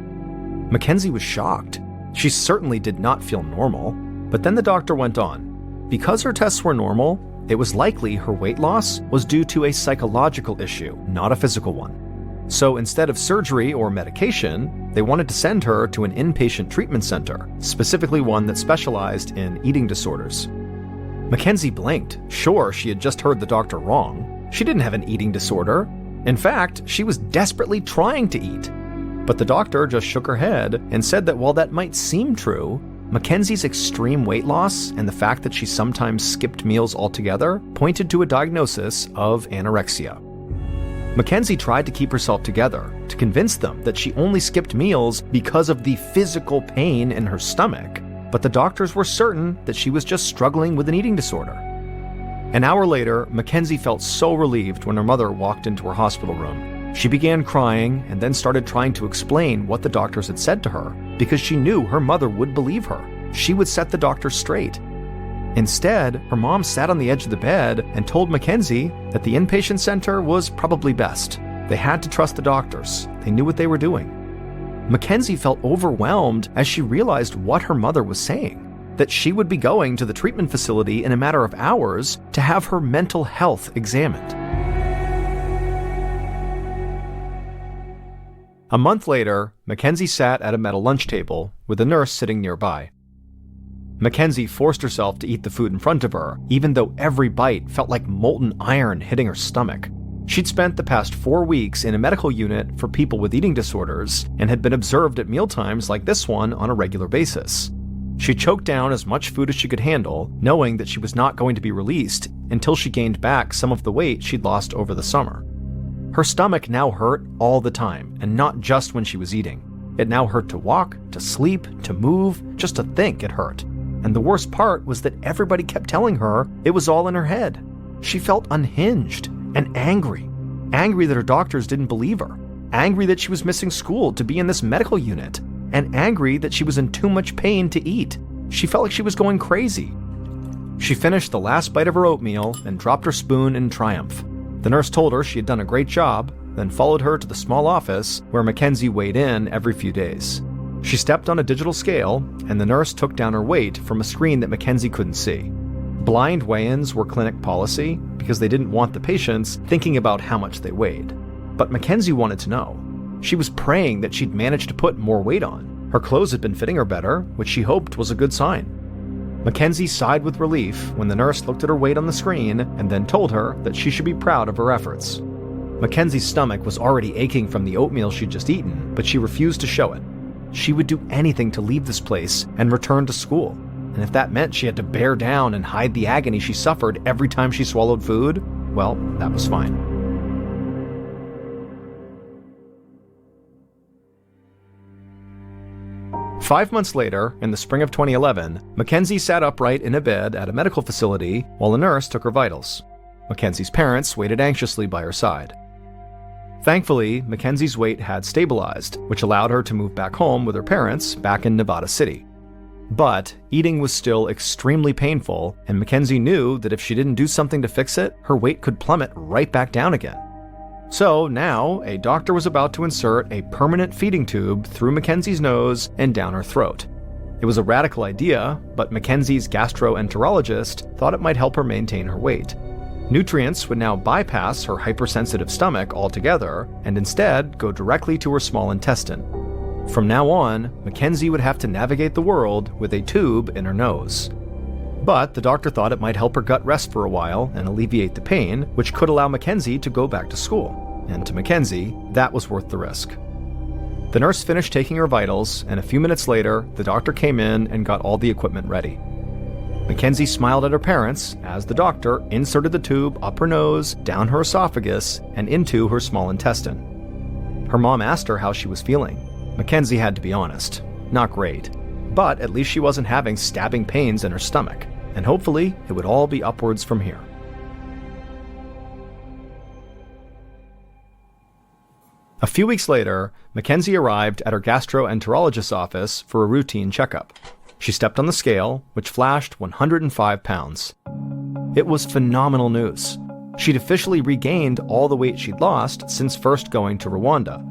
Mackenzie was shocked. She certainly did not feel normal, but then the doctor went on. Because her tests were normal, it was likely her weight loss was due to a psychological issue, not a physical one. So instead of surgery or medication, they wanted to send her to an inpatient treatment center, specifically one that specialized in eating disorders. Mackenzie blinked. Sure, she had just heard the doctor wrong. She didn't have an eating disorder. In fact, she was desperately trying to eat. But the doctor just shook her head and said that while that might seem true, Mackenzie's extreme weight loss and the fact that she sometimes skipped meals altogether pointed to a diagnosis of anorexia. Mackenzie tried to keep herself together, to convince them that she only skipped meals because of the physical pain in her stomach, but the doctors were certain that she was just struggling with an eating disorder. An hour later, Mackenzie felt so relieved when her mother walked into her hospital room. She began crying and then started trying to explain what the doctors had said to her, because she knew her mother would believe her. She would set the doctors straight. Instead, her mom sat on the edge of the bed and told Mackenzie that the inpatient center was probably best. They had to trust the doctors. They knew what they were doing. Mackenzie felt overwhelmed as she realized what her mother was saying, that she would be going to the treatment facility in a matter of hours to have her mental health examined. A month later, Mackenzie sat at a metal lunch table with a nurse sitting nearby. Mackenzie forced herself to eat the food in front of her, even though every bite felt like molten iron hitting her stomach. She'd spent the past 4 weeks in a medical unit for people with eating disorders and had been observed at mealtimes like this one on a regular basis. She choked down as much food as she could handle, knowing that she was not going to be released until she gained back some of the weight she'd lost over the summer. Her stomach now hurt all the time, and not just when she was eating. It now hurt to walk, to sleep, to move, just to think it hurt. And the worst part was that everybody kept telling her it was all in her head. She felt unhinged and angry. Angry that her doctors didn't believe her. Angry that she was missing school to be in this medical unit. And angry that she was in too much pain to eat. She felt like she was going crazy. She finished the last bite of her oatmeal and dropped her spoon in triumph. The nurse told her she had done a great job, then followed her to the small office where Mackenzie weighed in every few days. She stepped on a digital scale, and the nurse took down her weight from a screen that Mackenzie couldn't see. Blind weigh-ins were clinic policy because they didn't want the patients thinking about how much they weighed. But Mackenzie wanted to know. She was praying that she'd managed to put more weight on. Her clothes had been fitting her better, which she hoped was a good sign. Mackenzie sighed with relief when the nurse looked at her weight on the screen and then told her that she should be proud of her efforts. Mackenzie's stomach was already aching from the oatmeal she'd just eaten, but she refused to show it. She would do anything to leave this place and return to school. And if that meant she had to bear down and hide the agony she suffered every time she swallowed food, well, that was fine. Five months later, in the spring of 2011, Mackenzie sat upright in a bed at a medical facility while a nurse took her vitals. Mackenzie's parents waited anxiously by her side. Thankfully, Mackenzie's weight had stabilized, which allowed her to move back home with her parents back in Nevada City. But eating was still extremely painful, and Mackenzie knew that if she didn't do something to fix it, her weight could plummet right back down again. So now, a doctor was about to insert a permanent feeding tube through Mackenzie's nose and down her throat. It was a radical idea, but Mackenzie's gastroenterologist thought it might help her maintain her weight. Nutrients would now bypass her hypersensitive stomach altogether and instead go directly to her small intestine. From now on, Mackenzie would have to navigate the world with a tube in her nose. But the doctor thought it might help her gut rest for a while and alleviate the pain, which could allow Mackenzie to go back to school. And to Mackenzie, that was worth the risk. The nurse finished taking her vitals, and a few minutes later, the doctor came in and got all the equipment ready. Mackenzie smiled at her parents as the doctor inserted the tube up her nose, down her esophagus, and into her small intestine. Her mom asked her how she was feeling. Mackenzie had to be honest. Not great. But at least she wasn't having stabbing pains in her stomach, and hopefully it would all be upwards from here. A few weeks later, Mackenzie arrived at her gastroenterologist's office for a routine checkup. She stepped on the scale, which flashed 105 pounds. It was phenomenal news. She'd officially regained all the weight she'd lost since first going to Rwanda.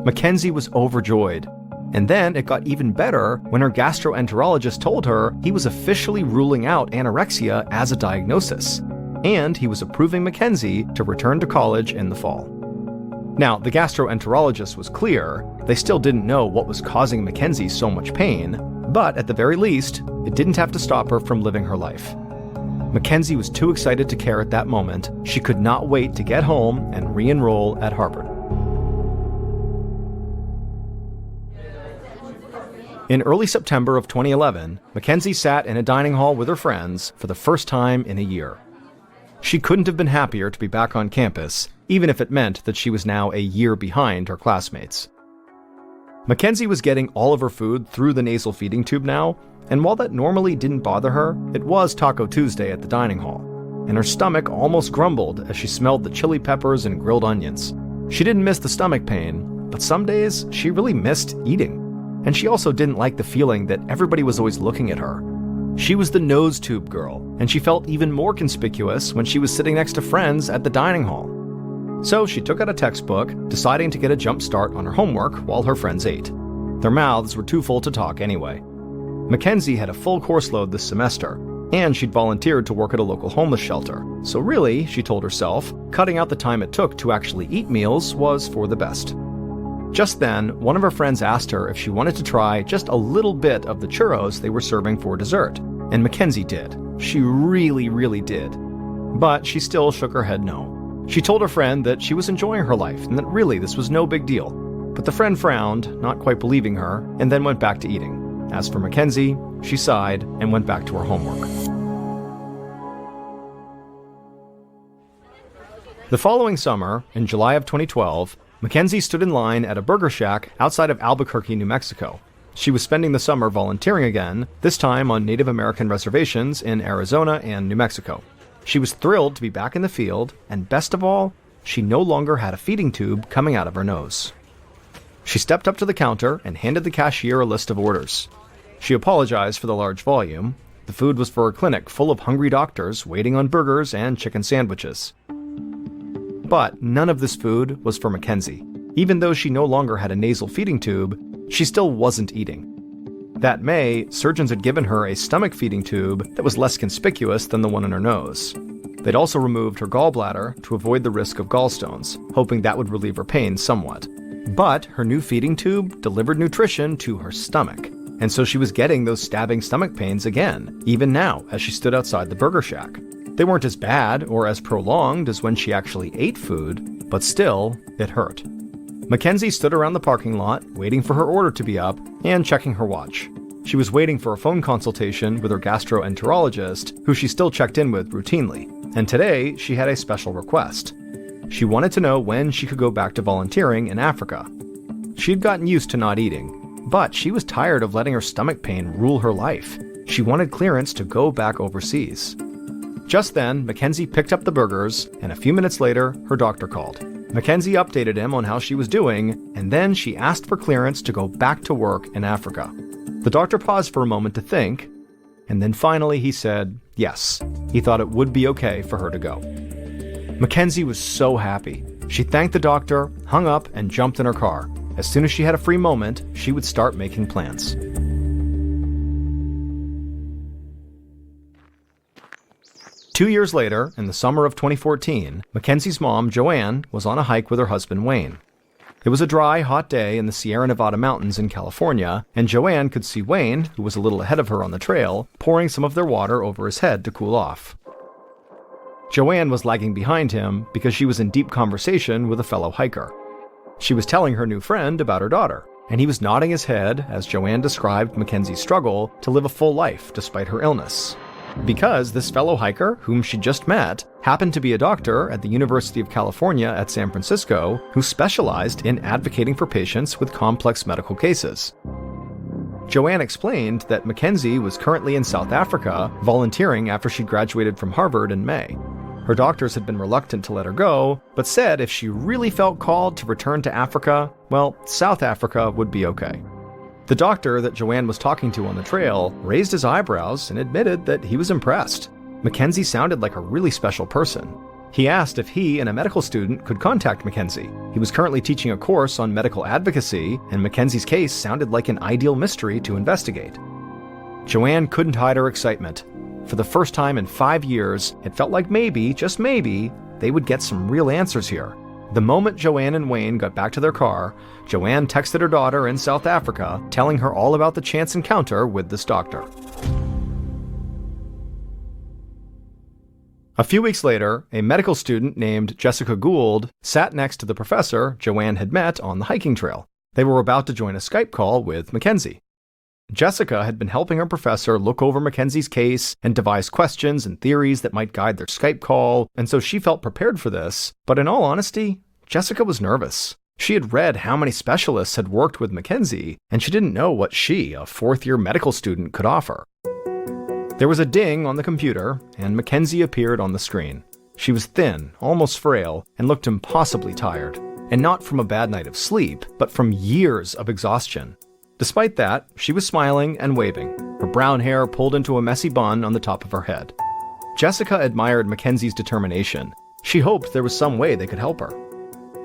Mackenzie was overjoyed. And then it got even better when her gastroenterologist told her he was officially ruling out anorexia as a diagnosis, and he was approving Mackenzie to return to college in the fall. Now, the gastroenterologist was clear. They still didn't know what was causing Mackenzie so much pain, but at the very least, it didn't have to stop her from living her life. Mackenzie was too excited to care at that moment. She could not wait to get home and re-enroll at Harvard. In early September of 2011, Mackenzie sat in a dining hall with her friends for the first time in a year. She couldn't have been happier to be back on campus, even if it meant that she was now a year behind her classmates. Mackenzie was getting all of her food through the nasal feeding tube now, and while that normally didn't bother her, it was Taco Tuesday at the dining hall, and her stomach almost grumbled as she smelled the chili peppers and grilled onions. She didn't miss the stomach pain, but some days she really missed eating. And she also didn't like the feeling that everybody was always looking at her. She was the nose tube girl, and she felt even more conspicuous when she was sitting next to friends at the dining hall. So she took out a textbook, deciding to get a jump start on her homework while her friends ate. Their mouths were too full to talk anyway. Mackenzie had a full course load this semester, and she'd volunteered to work at a local homeless shelter. So really, she told herself, cutting out the time it took to actually eat meals was for the best. Just then, one of her friends asked her if she wanted to try just a little bit of the churros they were serving for dessert, and Mackenzie did. She really did. But she still shook her head no. She told her friend that she was enjoying her life and that really this was no big deal. But the friend frowned, not quite believing her, and then went back to eating. As for Mackenzie, she sighed and went back to her homework. The following summer, in July of 2012, Mackenzie stood in line at a burger shack outside of Albuquerque, New Mexico. She was spending the summer volunteering again, this time on Native American reservations in Arizona and New Mexico. She was thrilled to be back in the field, and best of all, she no longer had a feeding tube coming out of her nose. She stepped up to the counter and handed the cashier a list of orders. She apologized for the large volume. The food was for a clinic full of hungry doctors waiting on burgers and chicken sandwiches. But none of this food was for Mackenzie. Even though she no longer had a nasal feeding tube, she still wasn't eating. That May, surgeons had given her a stomach feeding tube that was less conspicuous than the one in her nose. They'd also removed her gallbladder to avoid the risk of gallstones, hoping that would relieve her pain somewhat. But her new feeding tube delivered nutrition to her stomach, and so she was getting those stabbing stomach pains again, even now as she stood outside the burger shack. They weren't as bad or as prolonged as when she actually ate food, but still, it hurt. Mackenzie stood around the parking lot, waiting for her order to be up and checking her watch. She was waiting for a phone consultation with her gastroenterologist, who she still checked in with routinely, and today she had a special request. She wanted to know when she could go back to volunteering in Africa. She had gotten used to not eating, but she was tired of letting her stomach pain rule her life. She wanted clearance to go back overseas. Just then, Mackenzie picked up the burgers, and a few minutes later, her doctor called. Mackenzie updated him on how she was doing, and then she asked for clearance to go back to work in Africa. The doctor paused for a moment to think, and then finally he said yes. He thought it would be okay for her to go. Mackenzie was so happy. She thanked the doctor, hung up, and jumped in her car. As soon as she had a free moment, she would start making plans. Two years later, in the summer of 2014, Mackenzie's mom, Joanne, was on a hike with her husband, Wayne. It was a dry, hot day in the Sierra Nevada mountains in California, and Joanne could see Wayne, who was a little ahead of her on the trail, pouring some of their water over his head to cool off. Joanne was lagging behind him because she was in deep conversation with a fellow hiker. She was telling her new friend about her daughter, and he was nodding his head as Joanne described Mackenzie's struggle to live a full life despite her illness. Because this fellow hiker, whom she just met, happened to be a doctor at the University of California at San Francisco who specialized in advocating for patients with complex medical cases. Joanne explained that Mackenzie was currently in South Africa, volunteering after she graduated from Harvard in May. Her doctors had been reluctant to let her go, but said if she really felt called to return to Africa, well, South Africa would be okay. The doctor that Joanne was talking to on the trail raised his eyebrows and admitted that he was impressed. Mackenzie sounded like a really special person. He asked if he and a medical student could contact Mackenzie. He was currently teaching a course on medical advocacy, and Mackenzie's case sounded like an ideal mystery to investigate. Joanne couldn't hide her excitement. For the first time in 5 years, it felt like maybe, just maybe, they would get some real answers here. The moment Joanne and Wayne got back to their car, Joanne texted her daughter in South Africa, telling her all about the chance encounter with this doctor. A few weeks later, a medical student named Jessica Gould sat next to the professor Joanne had met on the hiking trail. They were about to join a Skype call with Mackenzie. Jessica had been helping her professor look over Mackenzie's case and devise questions and theories that might guide their Skype call, and so she felt prepared for this, but in all honesty, Jessica was nervous. She had read how many specialists had worked with Mackenzie, and she didn't know what she, a fourth-year medical student, could offer. There was a ding on the computer, and Mackenzie appeared on the screen. She was thin, almost frail, and looked impossibly tired, and not from a bad night of sleep, but from years of exhaustion. Despite that, she was smiling and waving, her brown hair pulled into a messy bun on the top of her head. Jessica admired Mackenzie's determination. She hoped there was some way they could help her.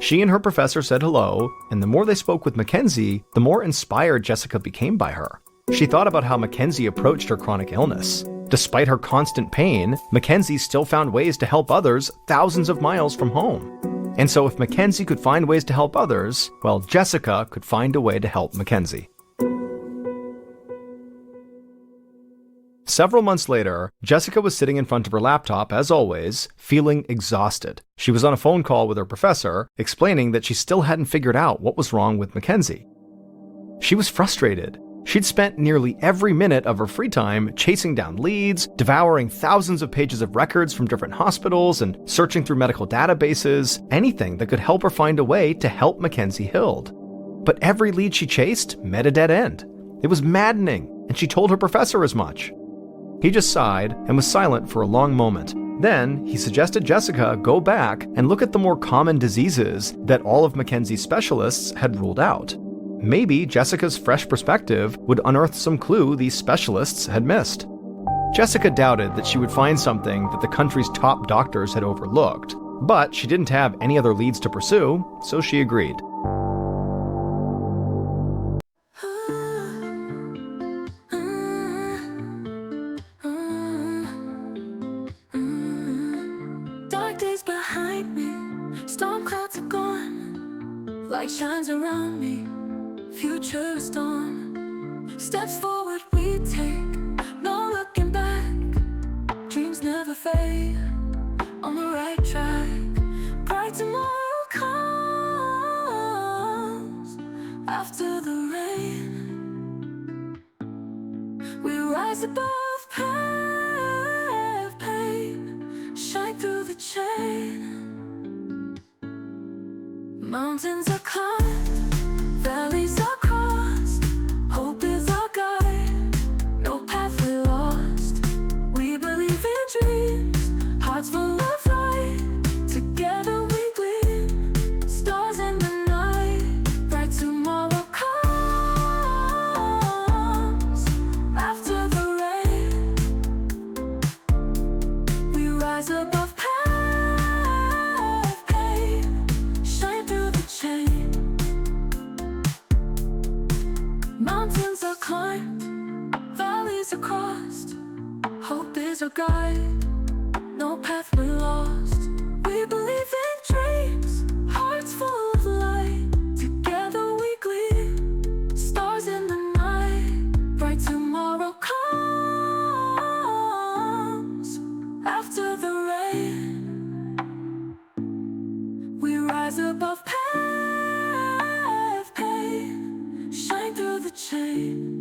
She and her professor said hello, and the more they spoke with Mackenzie, the more inspired Jessica became by her. She thought about how Mackenzie approached her chronic illness. Despite her constant pain, Mackenzie still found ways to help others thousands of miles from home. And so if Mackenzie could find ways to help others, well, Jessica could find a way to help Mackenzie. Several months later, Jessica was sitting in front of her laptop, as always, feeling exhausted. She was on a phone call with her professor, explaining that she still hadn't figured out what was wrong with Mackenzie. She was frustrated. She'd spent nearly every minute of her free time chasing down leads, devouring thousands of pages of records from different hospitals, and searching through medical databases, anything that could help her find a way to help Mackenzie Hild. But every lead she chased met a dead end. It was maddening, and she told her professor as much. He just sighed and was silent for a long moment. Then, he suggested Jessica go back and look at the more common diseases that all of Mackenzie's specialists had ruled out. Maybe Jessica's fresh perspective would unearth some clue these specialists had missed. Jessica doubted that she would find something that the country's top doctors had overlooked, but she didn't have any other leads to pursue, so she agreed. Light shines around me, future is dawn. Steps forward we take, no looking back. Dreams never fade, on the right track. Bright tomorrow comes after the rain. We rise above pain, shine through the chain. Mountains are climbed, valleys are crossed. Hope is our guide, no path we lost. We believe in dreams, hearts full of light. Together we gleam, stars in the night. Bright tomorrow comes after the rain. We rise above mountains are climbed, valleys are crossed. Hope is our guide, no path we lost. We believe in dreams, hearts full of light. Together we gleam, stars in the night. Bright tomorrow comes after the rain. We rise above pain, shine through the chain.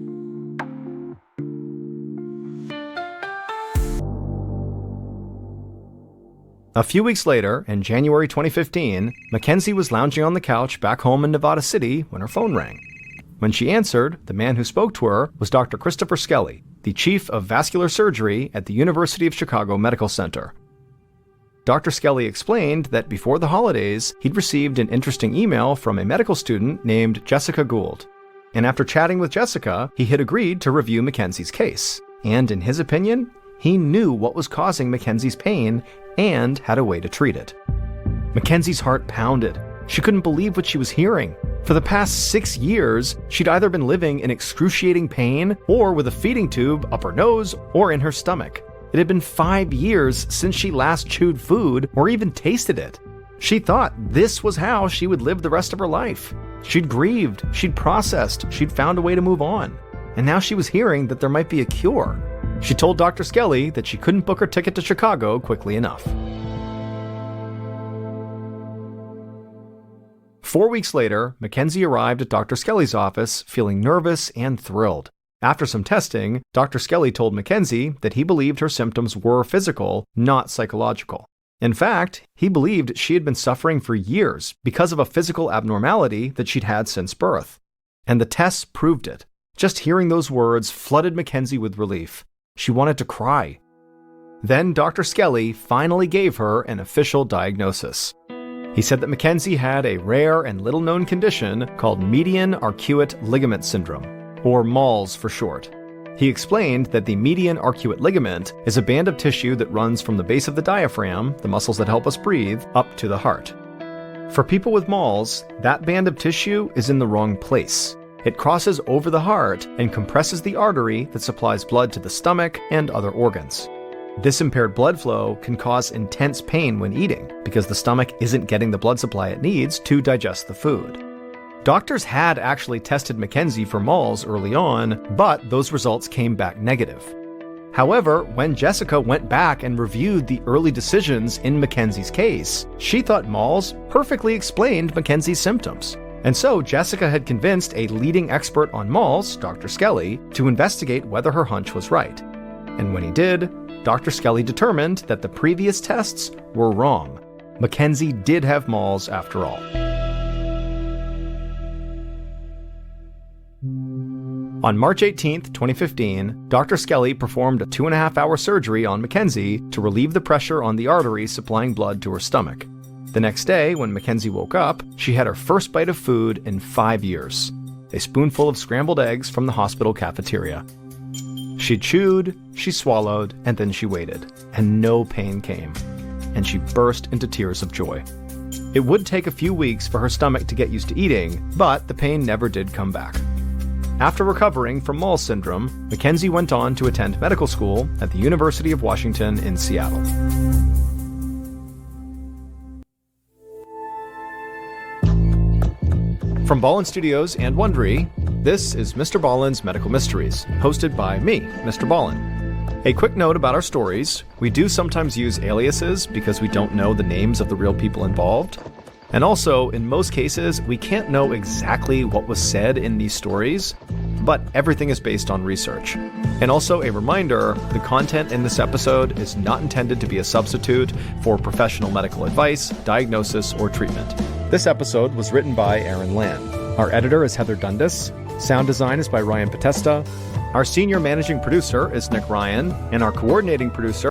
A few weeks later, in January 2015, Mackenzie was lounging on the couch back home in Nevada City when her phone rang. When she answered, the man who spoke to her was Dr. Christopher Skelly, the chief of vascular surgery at the University of Chicago Medical Center. Dr. Skelly explained that before the holidays, he'd received an interesting email from a medical student named Jessica Gould. And after chatting with Jessica, he had agreed to review Mackenzie's case. And in his opinion, he knew what was causing Mackenzie's pain and had a way to treat it. Mackenzie's heart pounded. She couldn't believe what she was hearing. For the past 6 years, she'd either been living in excruciating pain or with a feeding tube up her nose or in her stomach. It had been 5 years since she last chewed food or even tasted it. She thought this was how she would live the rest of her life. She'd grieved, she'd processed, she'd found a way to move on. And now she was hearing that there might be a cure. She told Dr. Skelly that she couldn't book her ticket to Chicago quickly enough. 4 weeks later, Mackenzie arrived at Dr. Skelly's office feeling nervous and thrilled. After some testing, Dr. Skelly told Mackenzie that he believed her symptoms were physical, not psychological. In fact, he believed she had been suffering for years because of a physical abnormality that she'd had since birth. And the tests proved it. Just hearing those words flooded Mackenzie with relief. She wanted to cry. Then Dr. Skelly finally gave her an official diagnosis. He said that Mackenzie had a rare and little-known condition called median arcuate ligament syndrome, or MALS for short. He explained that the median arcuate ligament is a band of tissue that runs from the base of the diaphragm, the muscles that help us breathe, up to the heart. For people with MALS, that band of tissue is in the wrong place. It crosses over the heart and compresses the artery that supplies blood to the stomach and other organs. This impaired blood flow can cause intense pain when eating because the stomach isn't getting the blood supply it needs to digest the food. Doctors had actually tested Mackenzie for moles early on, but those results came back negative. However, when Jessica went back and reviewed the early decisions in Mackenzie's case, she thought moles perfectly explained Mackenzie's symptoms. And so Jessica had convinced a leading expert on moles, Dr. Skelly, to investigate whether her hunch was right. And when he did, Dr. Skelly determined that the previous tests were wrong. Mackenzie did have moles after all. On March 18, 2015, Dr. Skelly performed a 2.5-hour surgery on Mackenzie to relieve the pressure on the artery supplying blood to her stomach. The next day, when Mackenzie woke up, she had her first bite of food in 5 years, a spoonful of scrambled eggs from the hospital cafeteria. She chewed, she swallowed, and then she waited, and no pain came, and she burst into tears of joy. It would take a few weeks for her stomach to get used to eating, but the pain never did come back. After recovering from mole syndrome, Mackenzie went on to attend medical school at the University of Washington in Seattle. From Ballen Studios and Wondery, this is MrBallen's Medical Mysteries, hosted by me, Mr. Ballen. A quick note about our stories: we do sometimes use aliases because we don't know the names of the real people involved. And also, in most cases, we can't know exactly what was said in these stories, but everything is based on research. And also a reminder, the content in this episode is not intended to be a substitute for professional medical advice, diagnosis, or treatment. This episode was written by Aaron Land. Our editor is Heather Dundas. Sound design is by Ryan Potesta. Our senior managing producer is Nick Ryan, and our coordinating producer